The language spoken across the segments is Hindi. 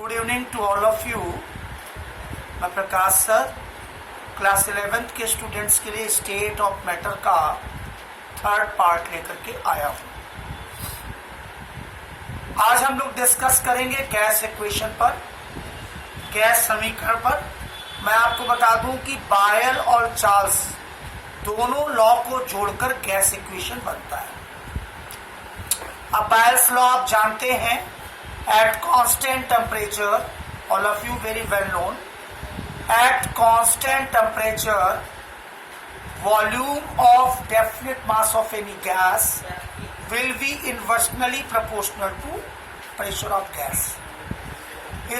Good evening to all of you. मैं प्रकाश सर क्लास 11th के स्टूडेंट्स के लिए स्टेट ऑफ मैटर का थर्ड पार्ट लेकर के आया हूँ। आज हम लोग डिस्कस करेंगे गैस इक्वेशन पर, गैस समीकरण पर। मैं आपको बता दूं कि बायल और चार्ल्स दोनों लॉ को जोड़कर गैस इक्वेशन बनता है। अब बायल्स लॉ आप जानते हैं, at constant temperature, all of you very well known, at constant temperature volume of definite mass of any gas will be inversely proportional to pressure of gas।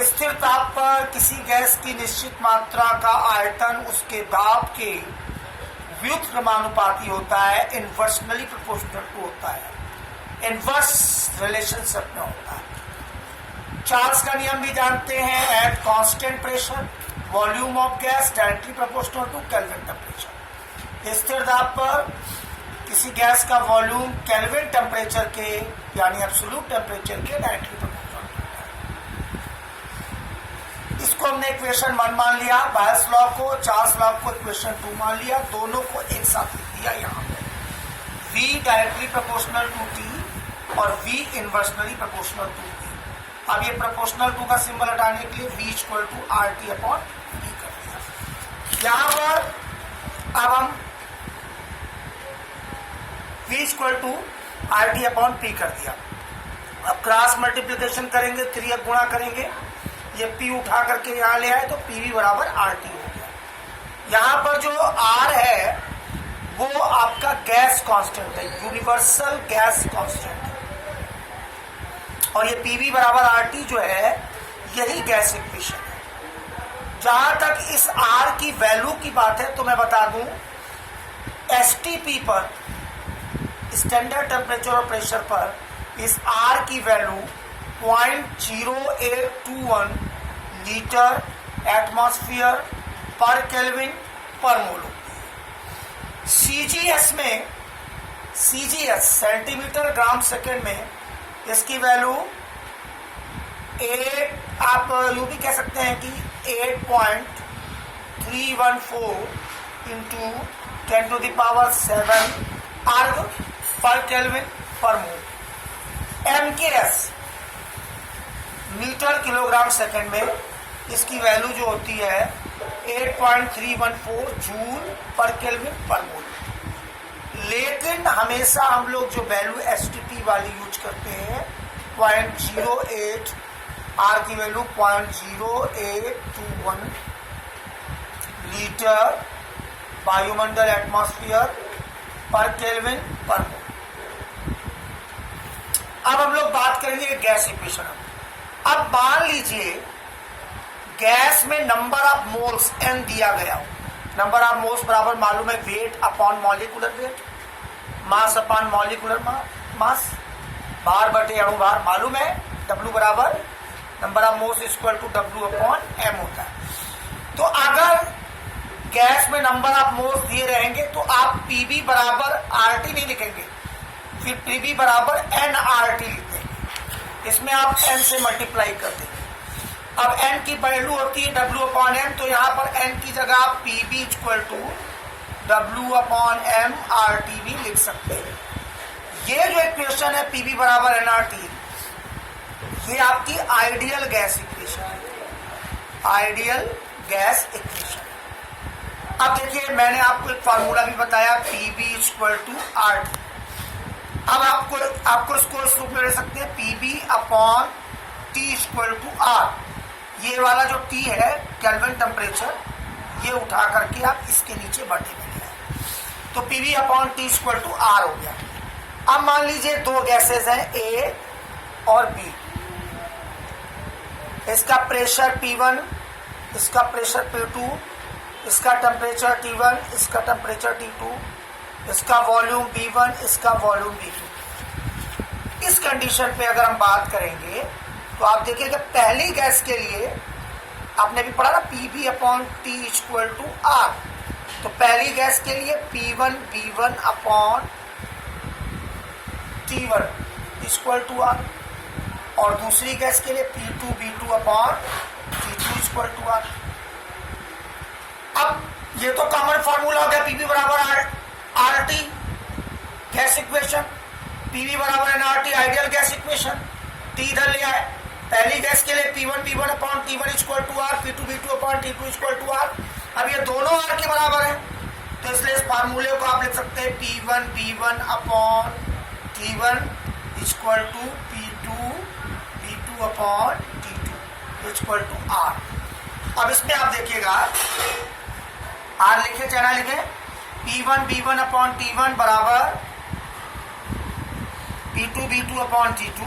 स्थिर ताप पर किसी गैस की निश्चित मात्रा का आयतन उसके दाब के व्युत्क्रमानुपाती होता है, इन्वर्सली प्रोपोर्शनल टू होता है, इन्वर्स रिलेशनशिप में होता है। चार्ल्स का नियम भी जानते हैं, at constant pressure volume of gas directly proportional to Kelvin temperature. स्थिर दाब पर किसी गैस का वॉल्यूम केल्विन टेम्परेचर के यानी एब्सोल्यूट टेम्परेचर के डायरेक्टली प्रोपोर्शनल होता है। इसको हमने इक्वेशन 1 मान लिया, बायल्स लॉ को, चार्ल्स लॉ को इक्वेशन 2 मान लिया, दोनों को एक साथ लिख दिया यहाँ पे। V directly proportional to T और V inversely proportional to T। अब ये प्रोपोर्शनल टू का सिंबल हटाने के लिए V equal to RT upon P कर दिया। यहां पर अब हम V equal to RT upon P कर दिया। अब क्रॉस मल्टीप्लिकेशन करेंगे, 3 गुणा करेंगे, ये P उठा करके यहां ले आए तो PV बराबर RT हो गया। यहां पर जो R है वो आपका गैस कांस्टेंट है, यूनिवर्सल गैस कांस्टेंट है, और ये PV बराबर RT जो है यही गैस इक्वेशन है। जहां तक इस R की वैल्यू की बात है तो मैं बता दूं, STP पर स्टैंडर्ड टेम्परेचर और प्रेशर पर इस R की वैल्यू 0.0821 लीटर एटमॉस्फेयर पर केल्विन पर मोल होती है। CGS में, CGS सेंटीमीटर ग्राम सेकेंड में इसकी वैल्यू 8, आप यूं भी कह सकते हैं कि 8.314 इंटू 10⁻⁷ अर्ग पर केल्विन पर मोल। MKS मीटर किलोग्राम सेकेंड में इसकी वैल्यू जो होती है 8.314 जूल पर केल्विन पर मोल। लेकिन हमेशा हम लोग जो वैल्यू STP वाली यूज करते हैं 0.08, R की वैल्यू 0.0821 लीटर वायुमंडल एटमॉस्फेयर पर केल्विन पर मोल। अब हम लोग बात करेंगे गैस इक्वेशन। अब मान लीजिए गैस में नंबर ऑफ मोल्स n दिया गया हो। नंबर ऑफ मोल्स बराबर मालूम है weight upon molecular weight, mass upon molecular mass, भार बटे अणु भार मालूम है। W बराबर number of moles equal to W upon M होता है। तो अगर गैस में नंबर ऑफ मोल्स दिए रहेंगे तो आप PV बराबर RT नहीं लिखेंगे, फिर PV बराबर nRT लिख देंगे। इसमें आप n से मल्टीप्लाई कर देंगे। अब n की वैल्यू होती है W अपॉन M, तो यहाँ पर n की जगह आप PV equal to W upon M RT भी लिख सकते हैं। ये जो इक्वेशन है PV बराबर nRT, ये आपकी आइडियल गैस इक्वेशन है, आइडियल गैस इक्वेशन। अब देखिए मैंने आपको एक फार्मूला भी बताया PV इक्वल टू RT। अब आपको इसको इस रूप में ले सकते हैं PV upon T equal to R। ये वाला जो T है केल्विन टेम्परेचर, ये उठा करके आप इसके नीचे बटे में ले आए तो PV upon T equal to R हो गया। अब मान लीजिए दो गैसेस हैं A और B, इसका प्रेशर P1, इसका प्रेशर P2, इसका टेम्परेचर T1, इसका टेम्परेचर T2, इसका वॉल्यूम B1, इसका वॉल्यूम B2। इस कंडीशन पे अगर हम बात करेंगे तो आप देखिएगा पहली गैस के लिए आपने भी पढ़ा ना PV upon T equal to R। तो पहली गैस के लिए P1 B1 upon T1 equal to R। और दूसरी गैस के लिए P2V2 upon T2 equal to R। अब ये तो कॉमन फार्मूला हो गया, Pv बराबर RT गैस इक्वेशन, Pv बराबर nRT ideal gas equation. T इधर ले आए, पहली गैस के लिए P1V1 upon T1 equal to R, P2V2 upon T2 equal to R। अब ये दोनों R के बराबर है, तो इसलिए इस फार्मूले को आप लिख सकते हैं P1V1 upon T1 equal to P2V2 upon T2 equal to R। अब इसमें आप देखिएगा, R लिखे चाहे ना लिखे, P1V1 अपॉन T1 बराबर P2V2 अपॉन T2।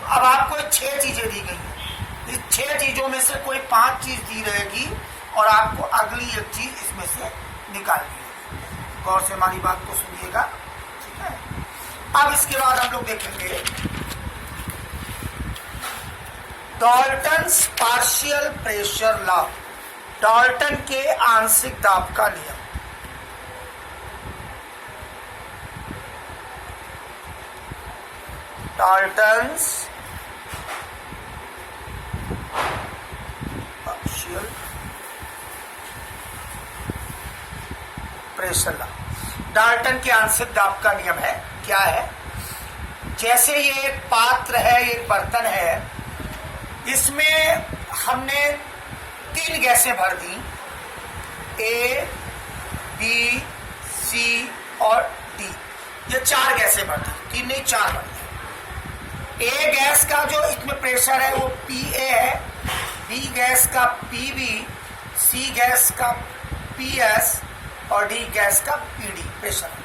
अब आपको 6 चीजें दी गई हैं, इस 6 चीजों में से कोई 5 चीज दी रहेगी और आपको अगली एक चीज इसमें से निकालनी है। गौर से हमारी बात को सुनिएगा, ठीक है। अब इसके बाद हम लोग देखेंगे Dalton's partial pressure law, Dalton के आंशिक दाब का नियम। Dalton's partial pressure law, Dalton के आंशिक दाब का नियम है। क्या है? जैसे ये एक पात्र है, एक बर्तन है, इसमें हमने 3 गैसें भर दी, A, B, C और D। ये 4 गैसें भर दी, 3 नहीं 4 भर दी। A गैस का जो इसमें प्रेशर है वो PA है, B गैस का PB, C गैस का PS और D गैस का PD प्रेशर है।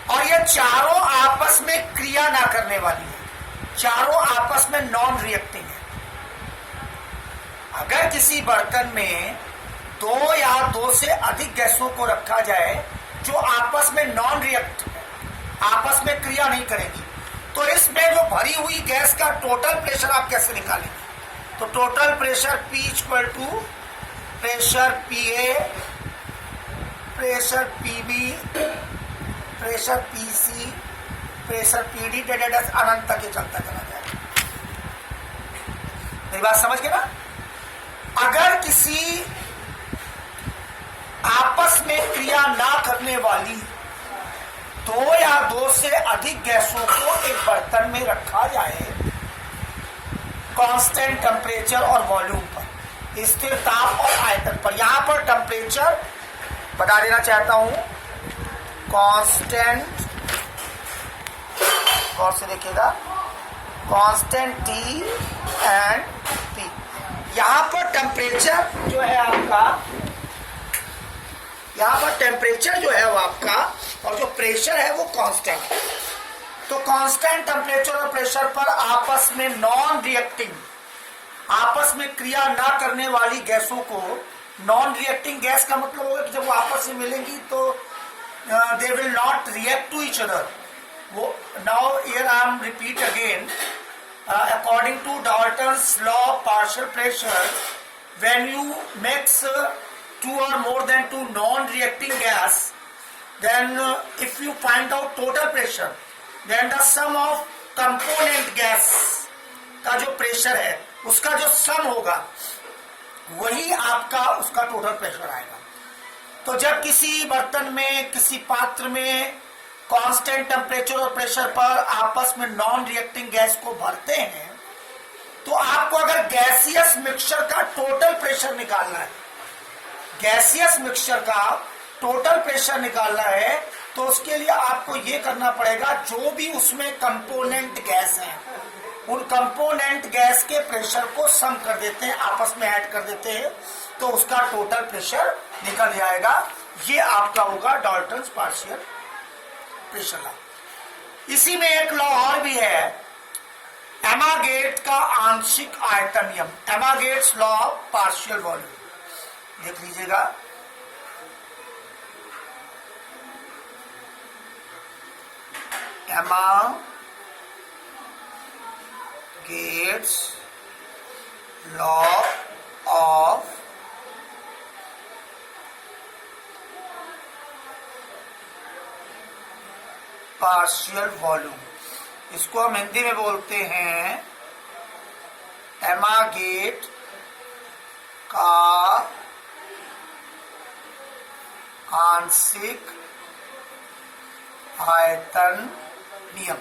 और ये चारों आपस में क्रिया ना करने वाली है, चारों आपस में नॉन रिएक्टिंग है। अगर किसी बर्तन में 2 या 2 से अधिक गैसों को रखा जाए जो आपस में नॉन रिएक्ट, आपस में क्रिया नहीं करेगी, तो इसमें जो भरी हुई गैस का टोटल प्रेशर आप कैसे निकालेंगे? तो total pressure P equal to pressure PA, pressure PB, pressure PC, pressure PD डेडेडस अनंत तक ये चलता चला जाएगा। मेरी बात समझ गए ना? अगर किसी आपस में क्रिया ना करने वाली 2 या 2 से अधिक गैसों को एक बर्तन में रखा जाए कांस्टेंट टेम्परेचर और वॉल्यूम पर, स्थिर ताप और आयतन पर। यहां पर टेम्परेचर बता देना चाहता हूं, कांस्टेंट, गौर से देखिएगा, कांस्टेंट T एंड P। यहां पर टेम्परेचर जो है आपका, यहां पर टेम्परेचर जो है वो आपका और जो प्रेशर है वो कांस्टेंट है। तो कांस्टेंट टेम्परेचर और प्रेशर पर आपस में नॉन रिएक्टिंग, आपस में क्रिया ना करने वाली गैसों को, नॉन रिएक्टिंग गैस का मतलब होगा कि जब वो आपस में मिलेंगी तो they will not react to each other. वो now here I am repeat again, according to Dalton's law of partial pressure, when you mix 2 or more than 2 non-reacting gas, then if you find out total pressure, then the sum of component gas का जो प्रेशर है उसका जो सम होगा वही आपका उसका टोटल प्रेशर आएगा। तो जब किसी बर्तन में, किसी पात्र में कांस्टेंट टेम्परेचर और प्रेशर पर आपस में नॉन रिएक्टिंग गैस को भरते हैं, तो आपको अगर गैसियस मिक्सचर का टोटल प्रेशर निकालना है, गैसियस मिक्सचर का टोटल प्रेशर निकालना है, तो उसके लिए आपको ये करना पड़ेगा, जो भी उसमें कंपोनेंट गैस है उन कंपोनेंट गैस के प्रेशर को सम कर देते हैं, आपस में ऐड कर देते हैं, तो उसका टोटल प्रेशर निकल जाएगा। ये आपका होगा डाल्टन्स पार्शियल प्रेशर लॉ। इसी में एक लॉ और भी है, एमागेट का आंशिक आयतन नियम, एमागेट्स लॉ ऑफ पार्शियल वॉल्यूम। देख लीजिएगा, एमागेट्स लॉ ऑफ पार्शियल वॉल्यूम। इसको हम हिंदी में बोलते हैं एमागेट का आंशिक आयतन नियम।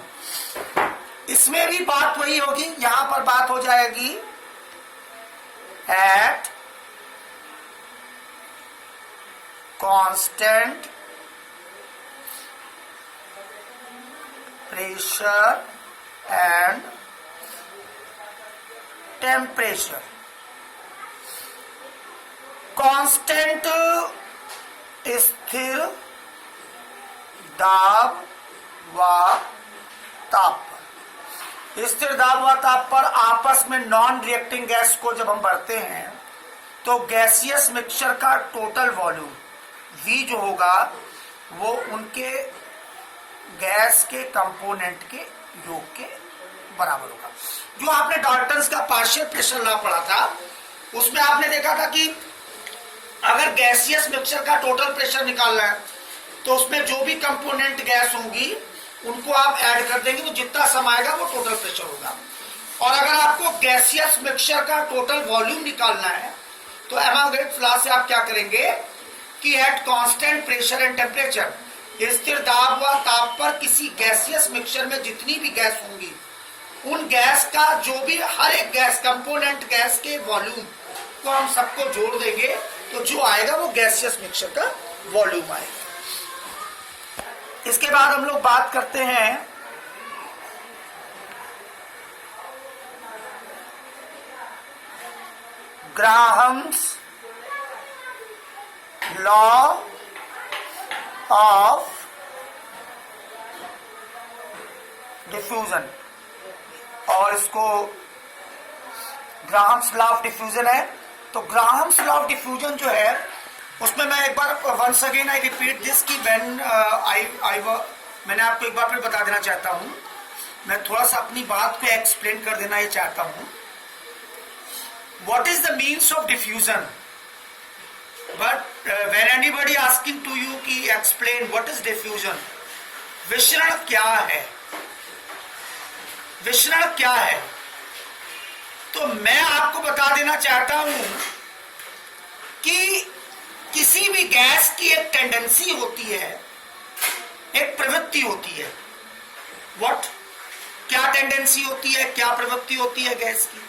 इसमें भी बात वही होगी, यहां पर बात हो जाएगी eight constant pressure and temperature. Constant स्थिर दाब व ताप पर, स्थिर दाब व ताप पर आपस में नॉन रिएक्टिंग गैस को जब हम भरते हैं तो गैसियस मिक्सचर का टोटल वॉल्यूम V जो होगा वो उनके गैस के कंपोनेंट के योग के बराबर होगा। जो आपने डाल्टन्स का पार्शियल प्रेशर लॉ पढ़ा था उसमें आपने देखा था कि अगर गैसियस मिक्सचर का टोटल प्रेशर निकालना है तो उसमें जो भी कंपोनेंट गैस होंगी उनको आप ऐड कर देंगे तो जितना सम आएगा वो टोटल प्रेशर होगा। और अगर आपको गैसियस मिक्सचर का टोटल वॉल्यूम निकालना है तो एमागेट्स लॉ से आप क्या करेंगे कि eight constant pressure and temperature, स्थिर दाब व ताप पर किसी गैसियस मिक्सचर में जितनी भी गैस होंगी उन गैस का जो भी हर एक गैस कंपोनेंट गैस के वॉल्यूम को हम सबको जोड़ देंगे तो जो आएगा वो गैसियस मिक्सचर का वॉल्यूम आएगा। इसके बाद हम लोग बात करते हैं ग्राहम्स लॉ ऑफ डिफ्यूजन, और इसको ग्राहम्स लॉ ऑफ डिफ्यूजन है। तो ग्राहम्स लॉ ऑफ डिफ्यूजन जो है उसमें मैं एक बार once again I repeat this कि मैंने आपको एक बार फिर बता देना चाहता हूं, मैं थोड़ा सा अपनी बात को एक्सप्लेन कर देना ये चाहता हूं। What is the means of diffusion, but when anybody asking to you कि एक्सप्लेन व्हाट इज डिफ्यूजन, विसरण क्या है, विसरण क्या है, तो मैं आपको बता देना चाहता हूं कि किसी भी गैस की एक टेंडेंसी होती है, एक प्रवृत्ति होती है। व्हाट, क्या टेंडेंसी होती है, क्या प्रवृत्ति होती है गैस की?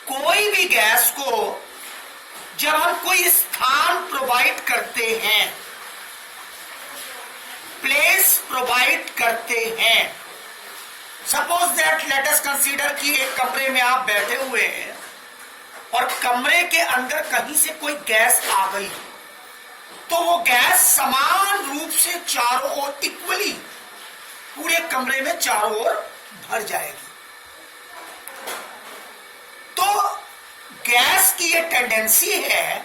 कोई भी गैस को जब हम कोई स्थान प्रोवाइड करते हैं, प्लेस प्रोवाइड करते हैं, suppose that let us consider कि एक कमरे में आप बैठे हुए हैं और कमरे के अंदर कहीं से कोई गैस आ गई तो वो गैस समान रूप से चारों ओर इक्वली पूरे कमरे में चारों ओर भर जाएगी। तो गैस की ये टेंडेंसी है,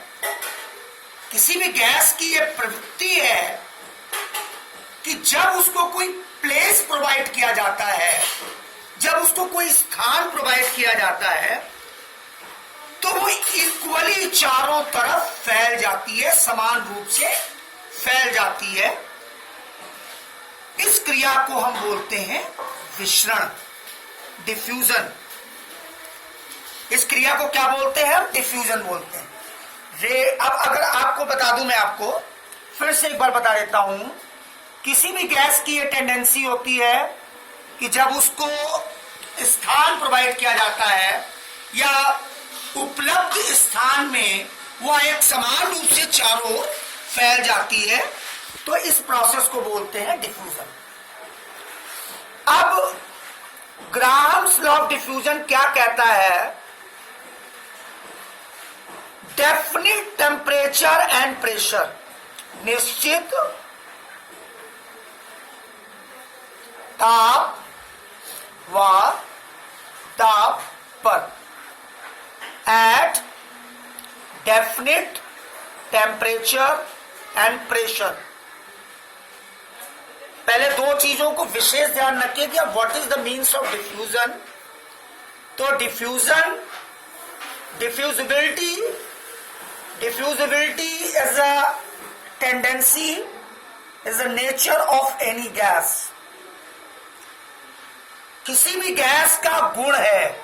किसी भी गैस की ये प्रवृत्ति है कि जब उसको कोई प्लेस प्रोवाइड किया जाता है, जब उसको कोई स्थान प्रोवाइड किया जाता है तो वो इक्वली चारों तरफ फैल जाती है, समान रूप से फैल जाती है। इस क्रिया को हम बोलते हैं विसरण, डिफ्यूजन। इस क्रिया को क्या बोलते हैं हम? डिफ्यूजन बोलते हैं। अब अगर आपको बता दूं, मैं आपको फिर से एक बार बता देता हूं, किसी भी गैस की ये टेंडेंसी होती है कि जब उसको स्थान प्रोवाइड किया जाता है या उपलब्ध स्थान में वो एक समान रूप से चारों ओर फैल जाती है, तो इस प्रोसेस को बोलते हैं डिफ्यूजन। अब ग्राहम्स लॉ ऑफ डिफ्यूजन क्या कहता है? डेफिनिट टेम्परेचर एंड प्रेशर, निश्चित ताप व ताप पर, at definite temperature and pressure. पहले दो चीजों को विशेष ध्यान रखिए कि what is the means of diffusion. तो diffusion, diffusibility is a tendency, is the nature of any gas किसी भी गैस का गुण है,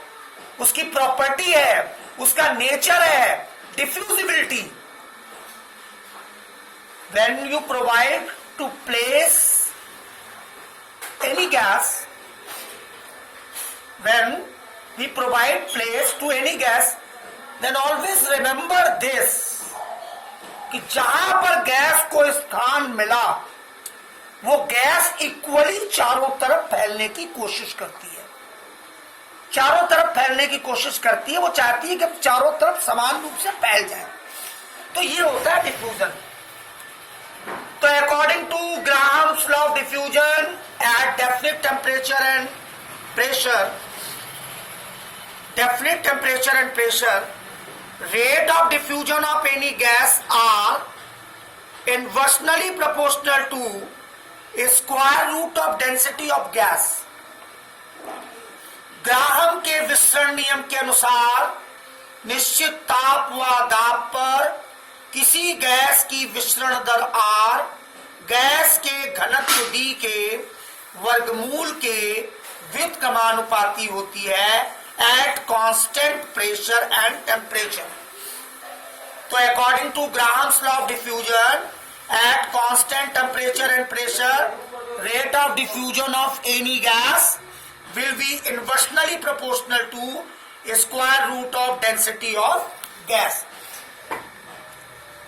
उसकी प्रॉपर्टी है, उसका नेचर है diffusibility. When you provide to place any gas, when we provide place to any gas, then always remember this कि जहां पर गैस को स्थान मिला वो गैस इक्वली चारों तरफ फैलने की कोशिश करती है, चारों तरफ फैलने की कोशिश करती है। वो चाहती है कि चारों तरफ समान रूप से फैल जाए। तो ये होता है डिफ्यूजन। तो according to Graham's law of diffusion, at definite temperature and pressure, definite temperature and pressure, rate of diffusion of any gas are inversely proportional to square root of density of gas. Graham के विसरण नियम के अनुसार निश्चित ताप व दाब पर किसी गैस की विसरण दर R गैस के घनत्व D के वर्गमूल के व्युत्क्रमानुपाती होती है at constant pressure and temperature. So according to Graham's law of diffusion, at constant temperature and pressure, rate of diffusion of any gas will be inversely proportional to square root of density of gas.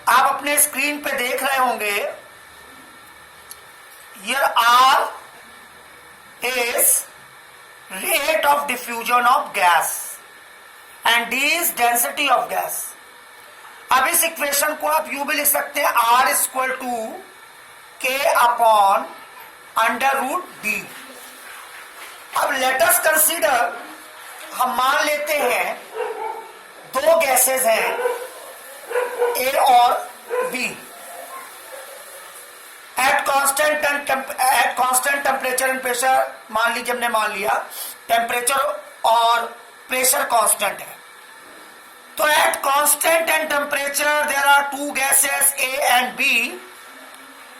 आप अपने स्क्रीन पे देख रहे होंगे, here R is rate of diffusion of gas and D is density of gas. अब इस इक्वेशन को आप यूं भी लिख सकते हैं, R equal to K upon under root D। अब लेट अस कंसीडर, हम मान लेते हैं दो गैसेस हैं A और B at constant temperature and pressure. मान लीजिए, हमने मान लिया टेम्परेचर और प्रेशर कांस्टेंट है। तो at constant and temperature there are two gases A and B।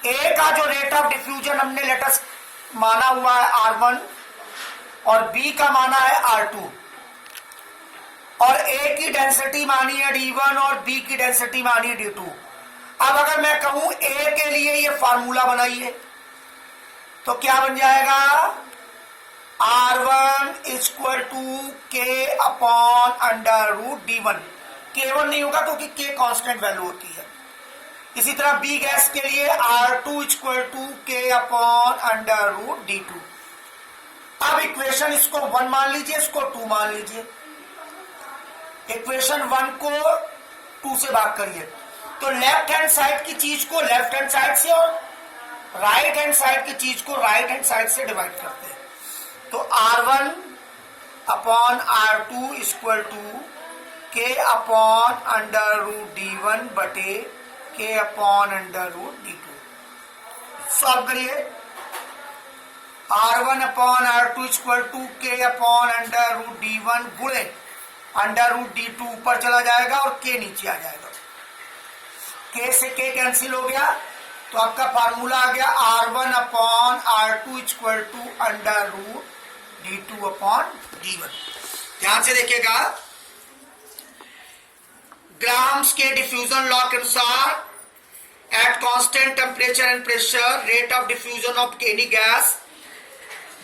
A का जो रेट ऑफ डिफ्यूजन हमने लेटस माना हुआ है R1 और B का माना है R2, और A की डेंसिटी मानी है D1 और B की डेंसिटी मानी है D2। अब अगर मैं कहूं A के लिए ये फार्मूला बनाइए तो क्या बन जाएगा, R1 equal to K upon under root D1। K1 नहीं होगा क्योंकि K कांस्टेंट वैल्यू होती है। इसी तरह B गैस के लिए R2 equal to K upon under root D2। अब इक्वेशन इसको 1 मान लीजिए, इसको 2 मान लीजिए। इक्वेशन 1 को 2 से भाग करिए तो लेफ्ट हैंड साइड की चीज को लेफ्ट हैंड साइड से और राइट हैंड साइड की चीज को राइट हैंड साइड से डिवाइड करते हैं। तो R1 upon R2 equal to K upon under root D1 बटे K upon under root D2। Solve करिए। R1 upon R2 equal to K upon under root D1 गुणे अंडर रूट D2 ऊपर चला जाएगा और K नीचे आ जाएगा। K से K कैंसिल हो गया तो आपका फार्मूला आ गया R1 upon R2 equal to under root D2 upon D1। ध्यान से देखिएगा, ग्राम्स के डिफ्यूजन लॉ के अनुसार at constant temperature and pressure rate of diffusion of any gas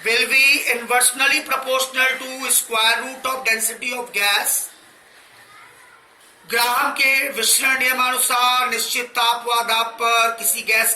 will be inversely proportional to square root of density of gas। Graham के विसरण नियमानुसार निश्चित ताप व दाब पर किसी गैस